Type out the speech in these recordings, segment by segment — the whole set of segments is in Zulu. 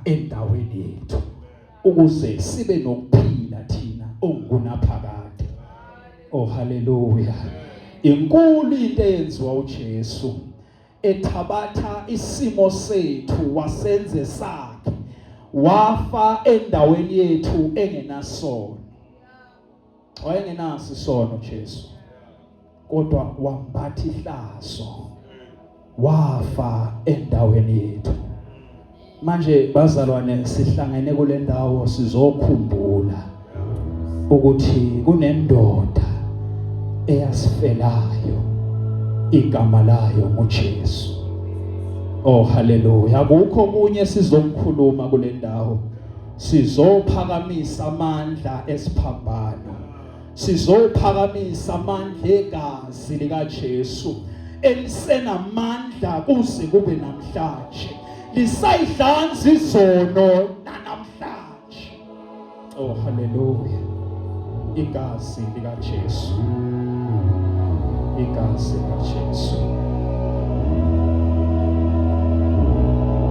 endaweni yethu ukuze sibe nokuphila thina ongunaphakade. Oh haleluya. Inkulu into eyenziwa uJesu ethabatha isimo sethu wasenze sakhe, wafa endaweni yethu engenasono. Wayengenaso isono Jesu, kodwa wambatha ihlazo, wafa endaweni yethu. Manje bazalwane, sihlangene kule ndawo sizokhumbula ukuthi kunendoda eyasifelayo, igama layo nguJesu. Oh haleluya. Akukho kunye sizomkhuluma kule ndawo. Sizophakamisa amandla esiphambano, sizophakamisa amandla egazi likaJesu elisenamandla kuze kube namhlanje, lisayidlanza izono namhlanje. Oh haleluya. Igazi likaJesu, igazi likaJesu.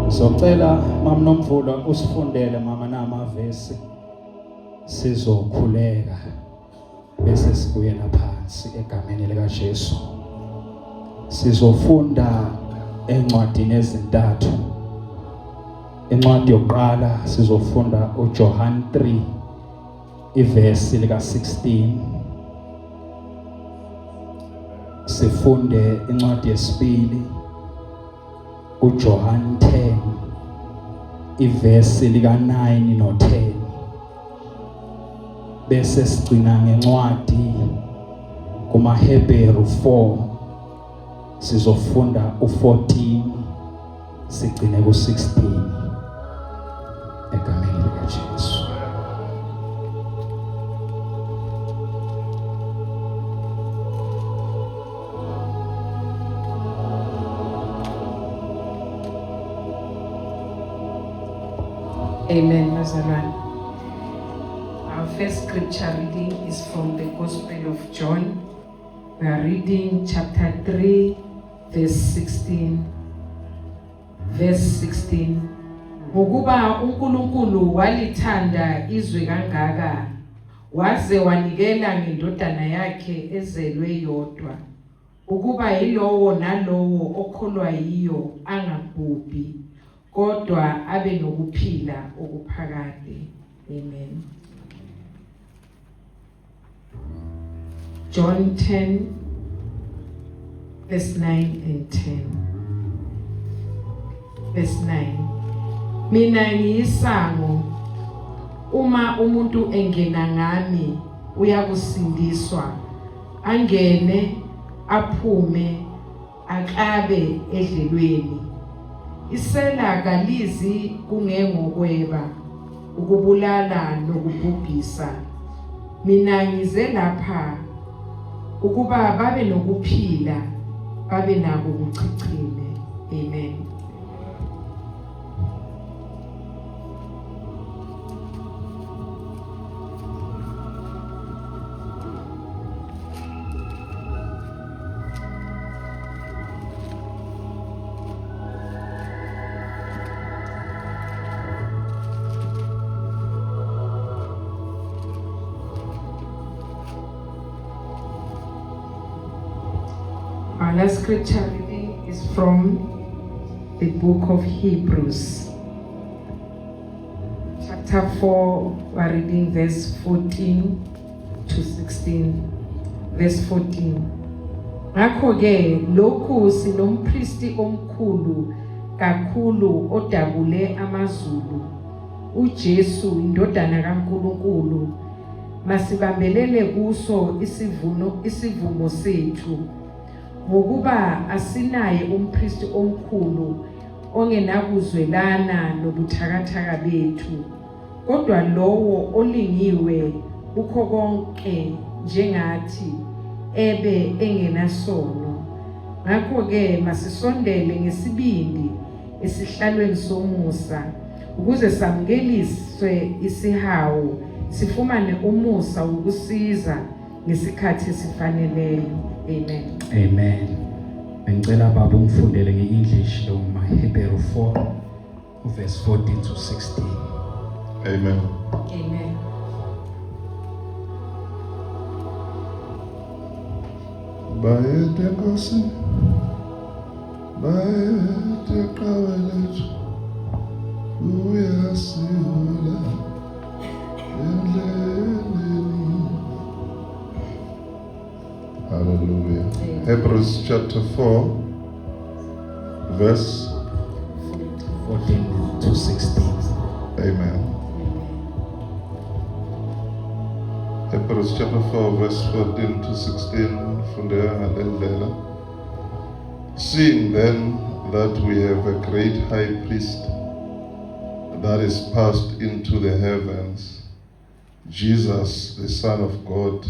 Socela mama Nomvula usifundele mama namavesi sizokhuleka bese sibuyela phansi egameni likaJesu. Sizofunda encwadini ezintathu. Incwadi yokuqala sizofunda uJohn 3 ivesi lika 16. Sifunde incwadi yesibili uJohn 10 ivesi lika 9 no 10. Bese sigcina ngencwadi kumaHebheru 4 sizofunda u14 sigcine ku16 egameni likaJesu. Amen, bazalwane. Our first scripture reading is from the Gospel of John. We are reading chapter 3, verse 16. Verse 16. Ngokuba uNkulunkulu walithanda izwe kangaka, waze wanikela ngendodana yakhe ezelwe yodwa, ukuba yilowo nalowo okholwa yiyo angabhubhi, kodwa abe nokuphila okuphakade. Amen. John 10 verse 9 and 10. Verse 9. Mina ngiyisango, uma umuntu engena ngami uyakusindiswa, angene aphume akabe edlelweni. Isela kalizi kungengokweba, ukubulala nokubhubhisa. Mina ngize lapha ukuba babe nokuphila, babe nako kuchichime. Amen. Our last scripture reading is from the book of Hebrews. Chapter 4, we are reading verse 14 to 16. Verse 14. Ngakho-ke lokhu sinompristi omkhulu kakhulu odabule amazulu, uJesu indodana kaNkulunkulu. Masibambelele kuso isivumo sethu, ngokuba asinaye umpristi omkhulu ongenakuzwelana nobuthakathaka bethu, kodwa lowo olingiwe ukho konke njengathi, ebe engenasono. Ngakho-ke masisondele ngesibindi esihlalweni somusa, ukuze samukeliswe isihawu, sifumane umusa ukusiza ngesikhathi esifaneleyo. Amen. Amen. Ngicela baba ungifundele ngeEnglish lo maHebheru 4 verse 14 to 16. Amen. Amen. Bayede Nkosi, bayede kawelethu, uyasihola endleleni. Hallelujah. Amen. Hebrews chapter 4, verse 14 to 16. Amen. Hebrews chapter 4, verse 14 to 16. Seeing then that we have a great high priest that is passed into the heavens, Jesus, the Son of God,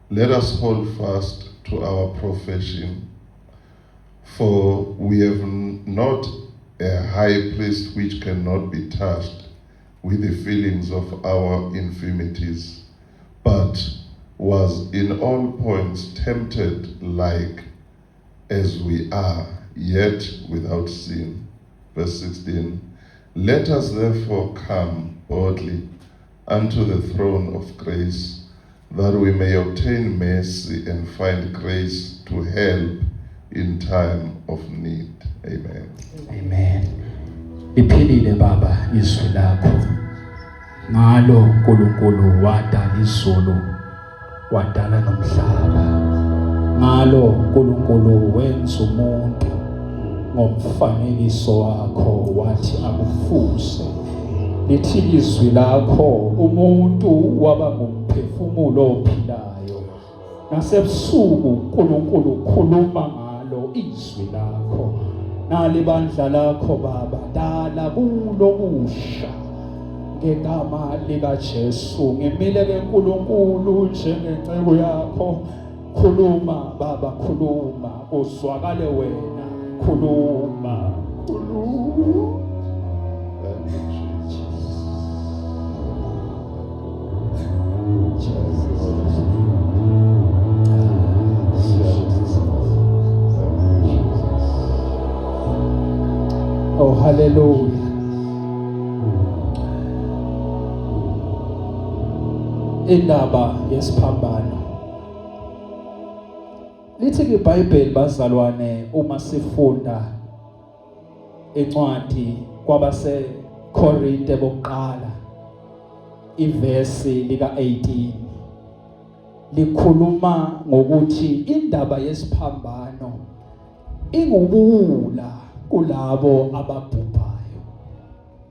let us hold fast to our profession. For we have not a high priest which cannot be touched with the feelings of our infirmities, but was in all points tempted like as we are, yet without sin. Verse 16. Let us therefore come boldly unto the throne of grace, that we may obtain mercy and find grace to help in time of need. Amen. Amen. Liphilile Baba izwi lakho. Ngalo uNkulunkulu wadala izulu, wadala nomhlaba. Ngalo uNkulunkulu wenza umuntu ngomfanekiso wakho, wathi akufuse. Lithi izwi lakho umuntu waba ngumphefumulo ophilayo. Nasebusuku uNkulunkulu khuluma ngalo izwi lakho. Nalibandla lakho Baba, dala kulo busha ngegama lika Jesu. Ngimile ke uNkulunkulu njengecebo yakho. Khuluma Baba, khuluma, uzwakale wena. Khuluma, khuluma. Oh, hallelujah. Indaba yesiphambano. Lithi ke iBhayibheli bazalwane, uma sifunda encwadi kwabaseKorinte bokuqala ivesi lika 18 likhuluma ngokuthi indaba yesiphambano ingubuwula kulabo ababhubhayo,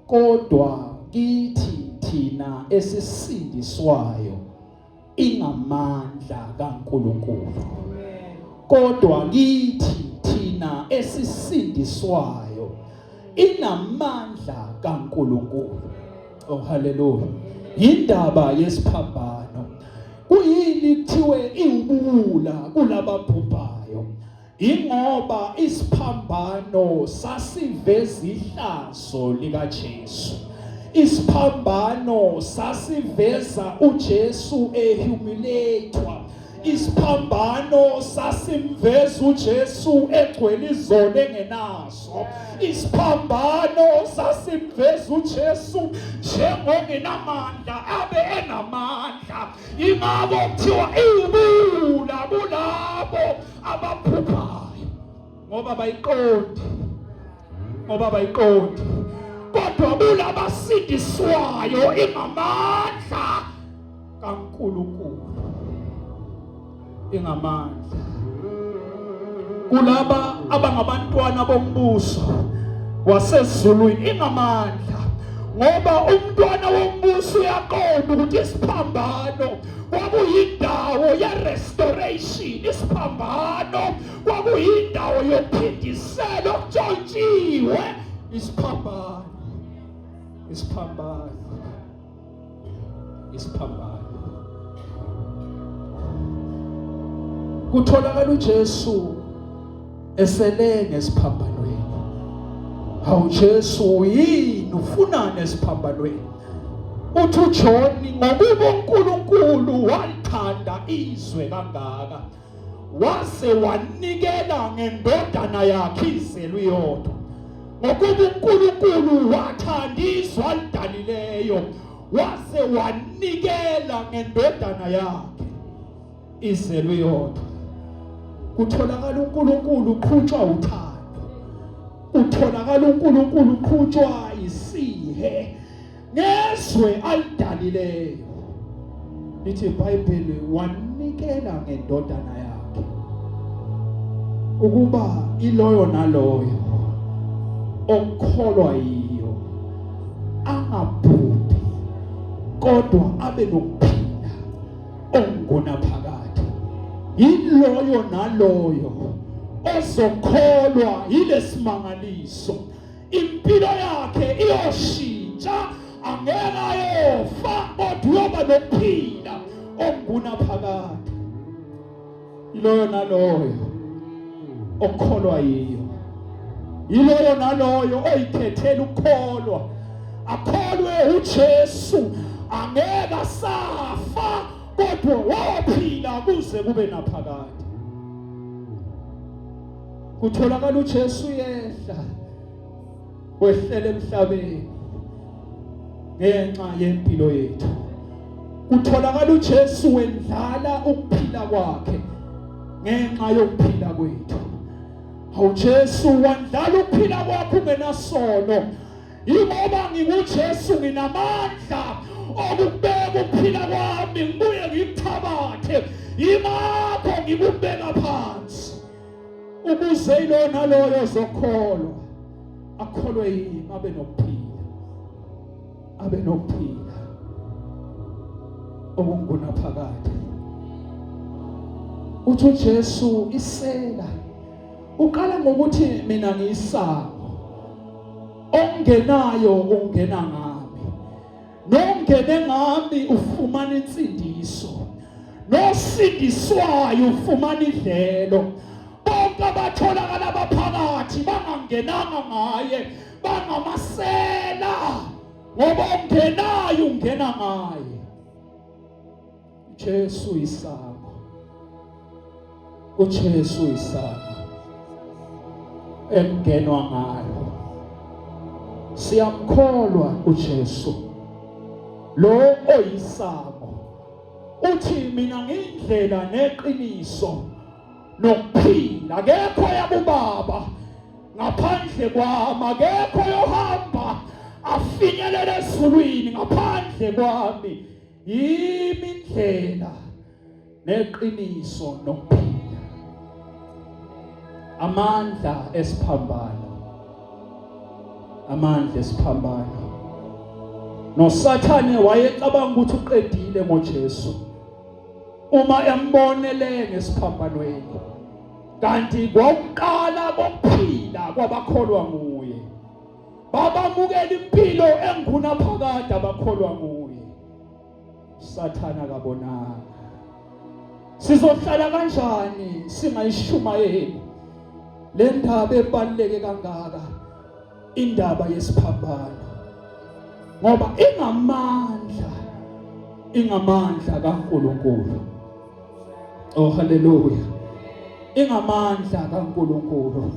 kodwa kithi thina esisindiswayo ingamandla kaNkulunkulu. Kodwa kithi thina esisindiswayo inamandla kaNkulunkulu. Oh, hallelujah. Indaba yesiphambano. Kuyini kuthiwe iwubuwula kulababhubhayo? Ingoba isiphambano sasiveza ihlazo lika Jesu. Isiphambano sasiveza uJesu ehumiliatwa. Isiphambano sasimveza uJesu egcwele izono engenazo. Isiphambano sasimveza uJesu njengongenamandla abe enamandla. Ingabo kuthiwa iwubuwula kulabo abaphuphayo, ngoba bayiqondi. Kodwa kulabo abasindiswayo ingamandla kaNkulunkulu. Ingamandla kulaba abangabantwana bombuso wasezulwini, ingamandla, ngoba umntwana wombuso uyaqonda ukuthi isiphambano kwakuyindawo ye-restoration. Isiphambano kwakuyindawo yokuphindisela okutshontshiwe. Isiphambano kutholakala uJesu esele ngesiphambanweni. Hawu Jesu, yini ufunani esiphambanweni? Uthi uJohn, ngokuba uNkulunkulu walithanda izwe kangaka waze wanikela ngendodana yakhe izelwe iyodwa. ngokuba uNkulunkulu wathandiswa alidalileyo wase wanikela ngendodana yakhe izelwe yodwa. Kutholakala uNkulunkulu uqhutshwa uthando, utholakala uNkulunkulu uqhutshwa isihe ngezwe alidalileyo. Lithi iBhayibheli wanikela ngendodana yakhe ukuba iloyo naloyo okholwa yiyo angabhubhi kodwa abe nokuphila ongunaphakade. Yiloyo naloyo ozokholwa yilesimangaliso impilo yakhe iyoshintsha, angeke ayofa kodwa uyoba nokuphila ongunaphakade. Yiloyo naloyo okholwa yiyo, yiloyo naloyo oyikhethela ukukholwa, akholwe uJesu, angeke asafa kodwa waphila kuze kube naphakade. Kutholakala uJesu yehla, wehlela emhlabeni ngenxa yempilo yethu. Kutholakala uJesu wendlala ukuphila kwakhe ngenxa yokuphila kwethu. UJesu wandlala ukuphila kwakho ungenasono. Ingoba nginguJesu nginamandla okubeka ukuphila kwami ngibuye ngikuthabathe, yingakho ngikubeka phansi ukuze ilo naloyo ozokholwa akholwe yimi abe nokuphila, abe nokuphila okungunaphakade. Uthi uJesu isela uqala ngokuthi mina ngiyisango, ongenayo ungena ngami, nongene ngami ufumana insindiso, nosindiswayo ufumana idlelo. Bonke abatholakala abaphakathi bangangenanga ngaye bangamasela, ngoba ongenayo ungena ngaye. uJesu isango, uJesu isango engenwa ngalo. Siyamkholwa uJesu lo oyisango. Uthi mina ngindlela neqiniso nokuphila, akekho yabubaba ngaphandle kwami, akekho yohamba afinyelele ezulwini ngaphandle kwami. Yimi indlela neqiniso nokuphila. Amandla esiphambano, amandla esiphambano. NoSathane wayecabanga ukuthi uqedile ngoJesu uma embonele ngesiphambanweni, kanti kwaqala kokuphila kwabakholwa nguye. Babamukela impilo engunaphakade abakholwa nguye. Sathane akabonanga. Sizohlala kanjani singayishumayeli le ndaba ebaluleke kangaka, indaba yesiphambano? Ngoba ingamandla kaNkulunkulu. Oh haleluya. Ingamandla kaNkulunkulu.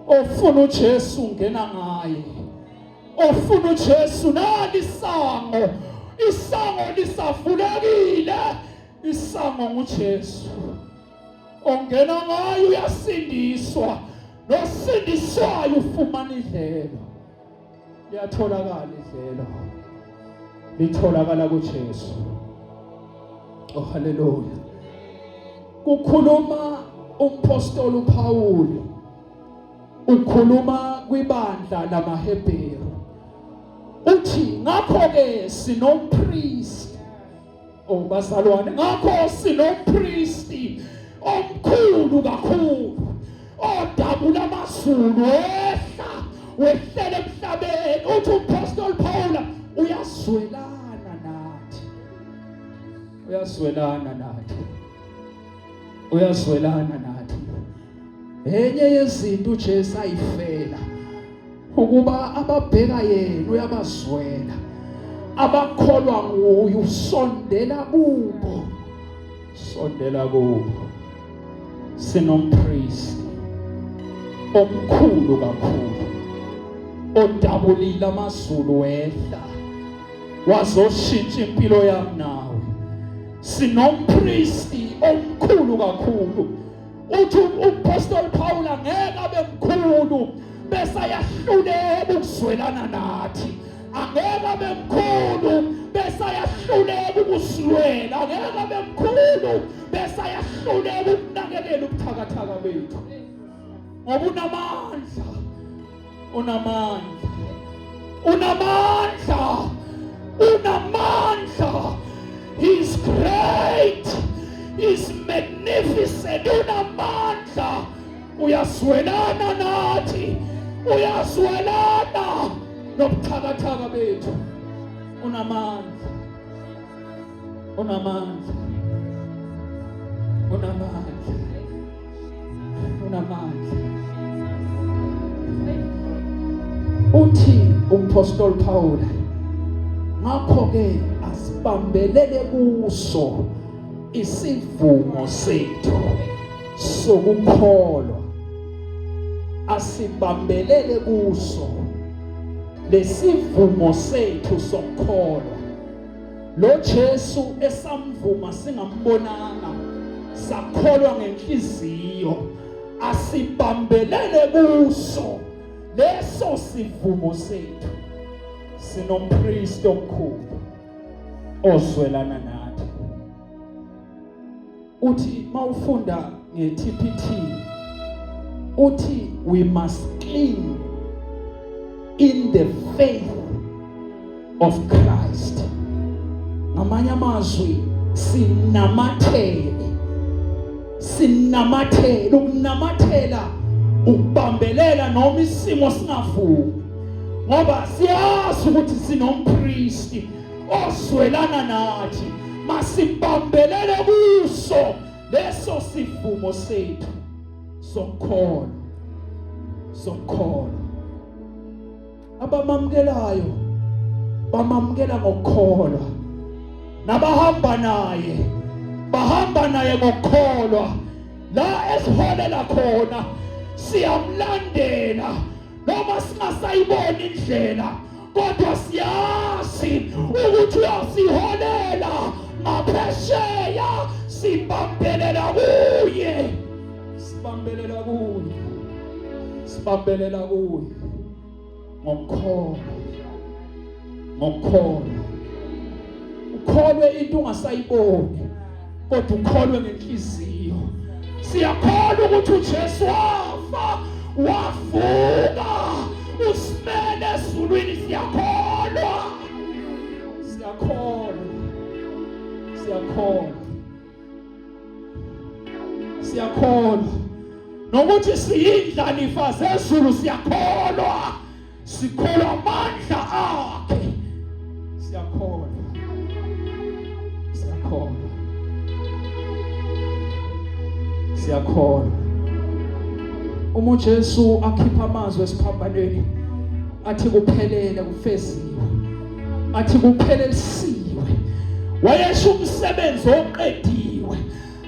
Ofuna uJesu ungena ngaye, ofuna uJesu nali isango, isango lisavulekile, isango nguJesu. Ongena ngaye uyasindiswa, nosindiswayo ufumana idlelo. Liyatholakala idlelo, litholakala kuJesu. Oh haleluya. Kukhuluma umpostoli uPawulu, ukhuluma kwibandla lamaHebheru, uthi ngakho ke sinompriest, bazalwane, ngakho sinompriest omkhulu kakhulu, odabula amazulu wehlela emhlabeni. Uthi umpostoli Paul uyaswelana nathi, uyaswelana nathi, uyaswelana nathi. Enye yezinto uJesu ayifela ukuba ababheka yena uyabazwela, abakholwa nguye usondela kubo, sondela kubo. Sinompriest omkhulu kakhulu, odabulile amazulu wehla wazoshintsha impilo yami nawe. Sinompristi omkhulu kakhulu. Uthi uApostle Paul angeke abe mkhulu bese ayahluleka ukuzwelana nathi. Angeke abe mkhulu bese ayahluleka ukusilwela. Angeke abe mkhulu bese ayahluleka ukunakekela ubuthakathaka bethu. Ngoba unamandla. He's great. He's magnificent. Unamandla. Uyaswelana nathi. Uyaswelana nobuthakathaka bethu. Unamandla. Uthi uApostle Paul, ngakho ke asibambelele kuso isivumo sethu sokukholwa. Asibambelele kuso lesivumo sethu sokukholwa. Lo Jesu esamvuma singambonanga, sakholwa ngenhliziyo. Asibambelele kuso leso sivumo sethu. Sinompristi omkhulu ozwelana nathi. Uthi mawufunda ngeTPT uthi we must cling in the faith of Christ. Ngamanye amazwi ukunamathela ukubambelela noma isimo singavumi, ngoba siyazi ukuthi sinompristi ozwelana nathi. Masibambelele kuso leso sivumo sethu sokukholwa. Abamamukelayo bamamukela ngokukholwa, nabahamba naye bahamba naye ngokukholwa. La esiholela khona siyamlandela noma singasayiboni indlela, kodwa siyazi ukuthi uyasiholela ngaphesheya. Sibambelela kuye ngokukholwa. Ukholwe into ungasayiboni, kodwa ukholwe ngenhliziyo. Siyakholwa ukuthi uJesu wavuka usimele ezulwini. Siyakholwa nokuthi siyindlalifa zezulu. Sikholwa amandla akhe. Siyakholwa. Uma uJesu akhipha amazwi esiphambanweni athi kuphelele, kufeziwe, athi kuphelelisiwe, wayesho umsebenzi oqediwe.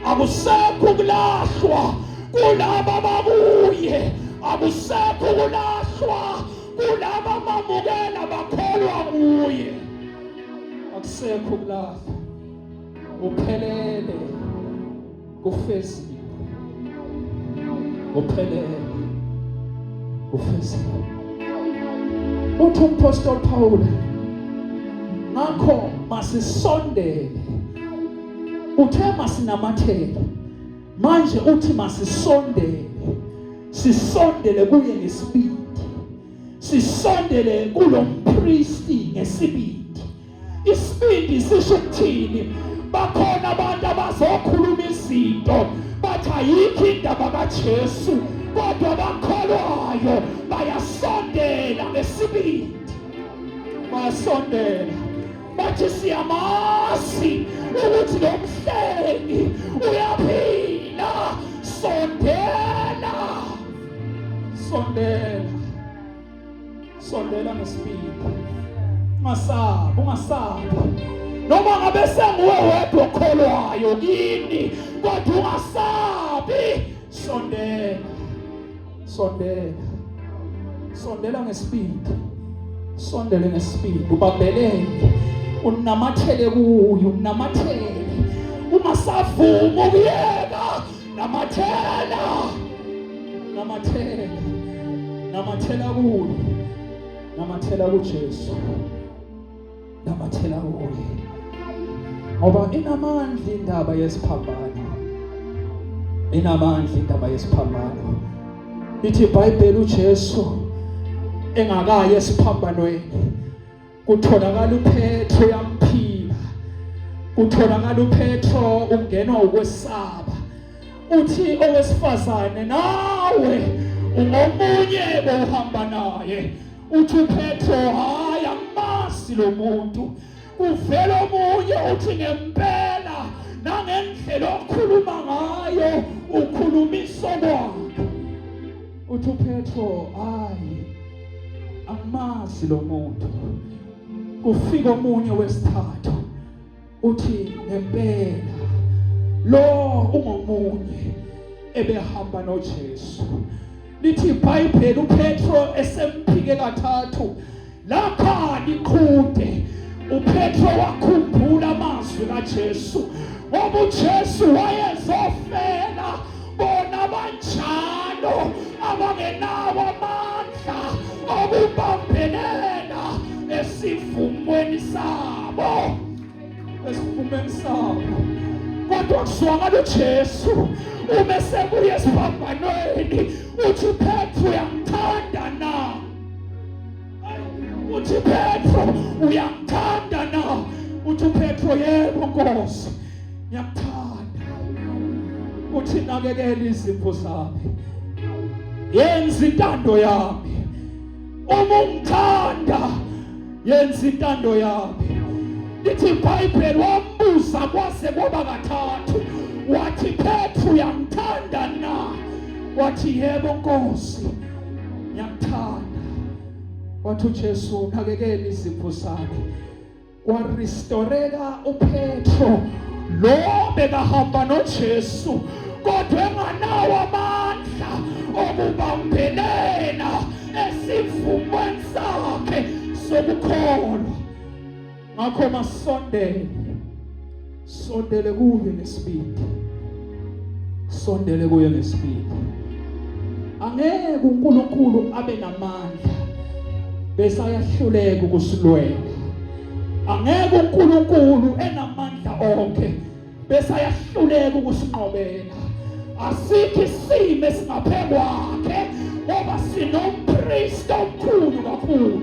Akusekho ukulahlwa kulabo abakuye. Akusekho ukulahlwa kulabo abamukela bakholwa kuye. Akusekho ukulahlwa. Uphelele, kufeziwe. Uthi uApostle Paul, ngakho masisondele. Uthe masinamathele, manje uthi sisondele kuye ngesibindi. Sisondele kulompristi ngesibindi. Isibindi sisho ukuthini? Bakhona abantu abazokhuluma izinto bathi ayikho indaba kaJesu, kodwa bakholwayo bayasondela ngesibindi. Bathi siyamazi ukuthi lo mhlengi uyaphila. Sondela ngesibindi. Ungasabi. Noma ngabe senguwe wedwa okholwayo kini, kodwa ungasabi. Sondela. sondela ngespeed, sondele ngespeed, ubambelele, unamathele kuyo, unamathele. Ungasavuma ukuyeka, namathela, namathela, namathela kuyo, namathela kuJesu, namathela kuye. Ngoba inamandla indaba yesiphambano, inamandla indaba yesiphambano. Lithi iBhayibheli uJesu engakayi esiphambanweni, kutholakala uPetro yamphika, kutholakala uPetro ungenwa ukwesaba. Uthi owesifazane, nawe ungomunye bohamba naye. Uthi uPetro, hayi angimasi lo muntu. Uvela omunye uthi ngempela nangendlela okhuluma ngayo ukhuluma isokwana. Uthi uPetro, hayi angimasi lo muntu. Kufika omunye wesithathu uthi ngempela lo ungomunye ebehamba noJesu. Lithi iBhayibheli uPetro esemphike kathathu lakha liqhude, uPetro wakhumbula amazwi kaJesu, ngoba uJesu wayezofela bona banjalo abangenawo amandla okubambelela esivumweni sabo, esivumweni sabo. Kodwa kuswakala uJesu uma sebuya esiphambanweni, uthi Petro uyangithanda na? Uthi Petro uyangithanda na? Uthi Petro, yebo Nkosi ngiyakuthanda. Uthi nakekela izipho zami, yenza intando yami. Uma ungithanda yenza intando yami. Lithi iBhayibheli wambuza kwase kwaba kathathu, wathi Petro uyangithanda na? Wathi yebo Nkosi ngiyakuthanda. Wathi uJesu nakekela izipho zakhe. Kwarestoreka uPetro lo bekahamba noJesu, kodwa enganawo amandla okubambelela esivumweni sakhe sokukholwa. Ngakho masondele, sondele kuye ngesibindi, sondele kuye ngesibindi. Angeke uNkulunkulu abe namandla bese ayahluleka ukusilwela. Angeke uNkulunkulu enamandla onke bese ayahluleka ukusinqobela. Asikho isimo esingaphe kwakhe, ngoba sinompriest omkhulu kakhulu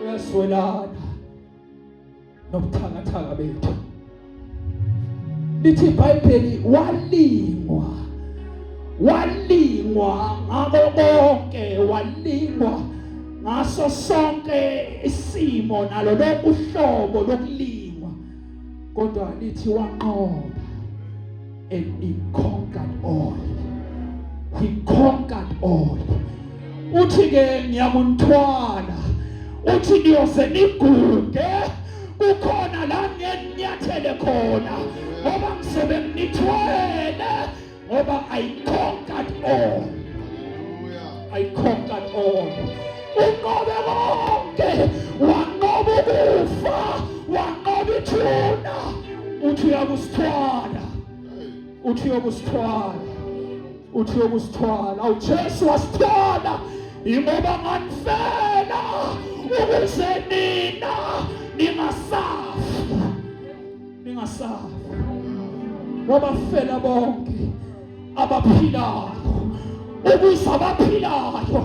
uyaswelana nobuthakathaka bethu. Lithi iBhayibheli walingwa ngabo bonke, walingwa ngaso sonke isimo nalo lonke uhlobo lokulingwa, kodwa lithi wanqoba, and he conquered all. He conquered all. Uthi ke ngiyakunthwala, uthi niyoze niguge, kukhona la nginyathele khona, ngoba ngizobe nginithwele, ngoba I conquered all. I conquered all. Unqobe konke, wanqoba ukufa, wanqoba ithuna. Uthi uyakusithwala, uthi uyakusithwala, uthi uyakusithwala. UJesu wasithwala ingoba nganifela ukuze nina ningasafi, ningasafi. Ngoba fela bonke abaphilayo, ukuze abaphilayo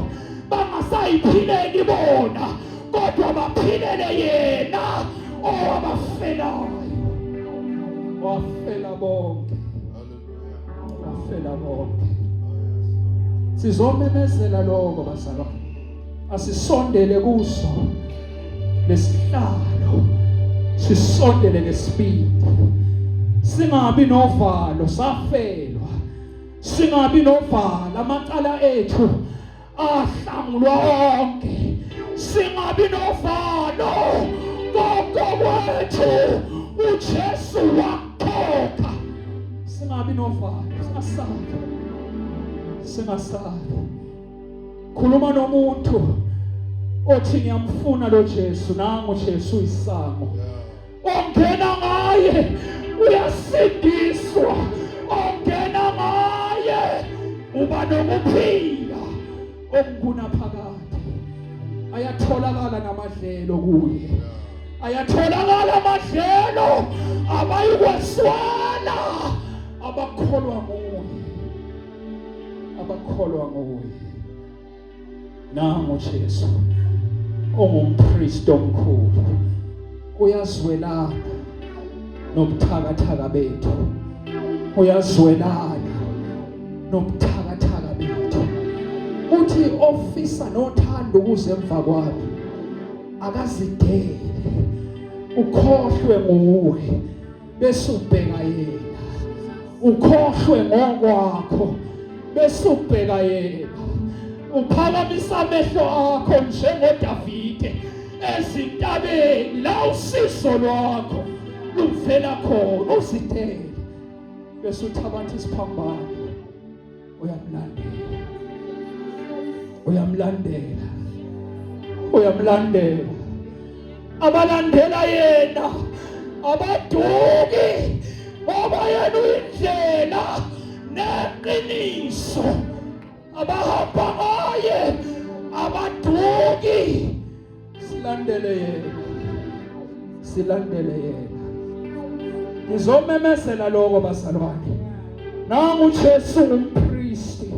bangasayiphileli bona, kodwa baphilele yena owabafelayo. Wafela bonke, wafela bonke. Sizomemezela lokho bazalwane, asisondele kuso lesihlalo, sisondele ngesibindi. Singabi novalo, safelwa. Singabi novalo, amacala ethu ahlangulwa onke. Singabi novalo, konke kwethu uJesu wakhokha. Singabi novalo, singasabi, singasabi. khuluma nomuntu othi ngiyamfuna lo Jesu, nangu Jesu isango. Ongena ngaye uyasindiswa, ongena ngaye uba nokuphila okunaphakade. Ayatholakala namadlelo kuye, ayatholakala amadlelo abayikweswela abakholwa nguye, abakholwa nguye. Nangu Jesu ongumpriest omkhulu, uyazwelana nobuthakathaka bethu, uyazwelana nobuthakathaka bethu. Uthi ofisa nothando ukuze emva kwabo akazidele, ukhohlwe nguwe bese ubheka yena, ukhohlwe ngokwakho bese ubheka yena. Uphakamisa amehlo akho njengoDavide ezintabeni la usizo lwakho luvela khona, uzidele bese uthabatha isiphambano uyamlandela, uyamlandela, uyamlandela. Abalandela yena abaduki ngoba yena uyindlela neqiniso, abahamba ngaye abaduki. Silandele yena, silandele yena. Ngizomemezela lokho bazalwane, nangu Jesu umpristi.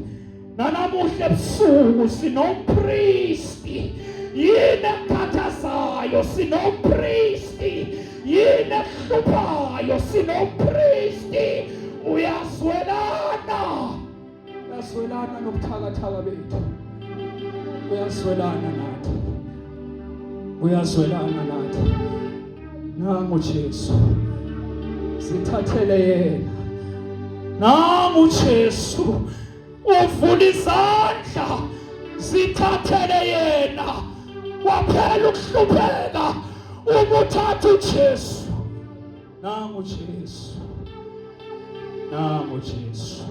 Nanamuhla ebusuku sinompristi, yini ekhathazayo sinompristi, yini ehluphayo sinompristi. Uyazwelana, uyazwelana nobuthakathaka bethu, uyazwelana nathi, uyazwelana nathi. Nangu Jesu, sithathele yena. Nangu Jesu, uvula izandla, sithathele yena. Kwaphela ukuhlupheka umuthatha uJesu. Nangu Jesu, nangu Jesu.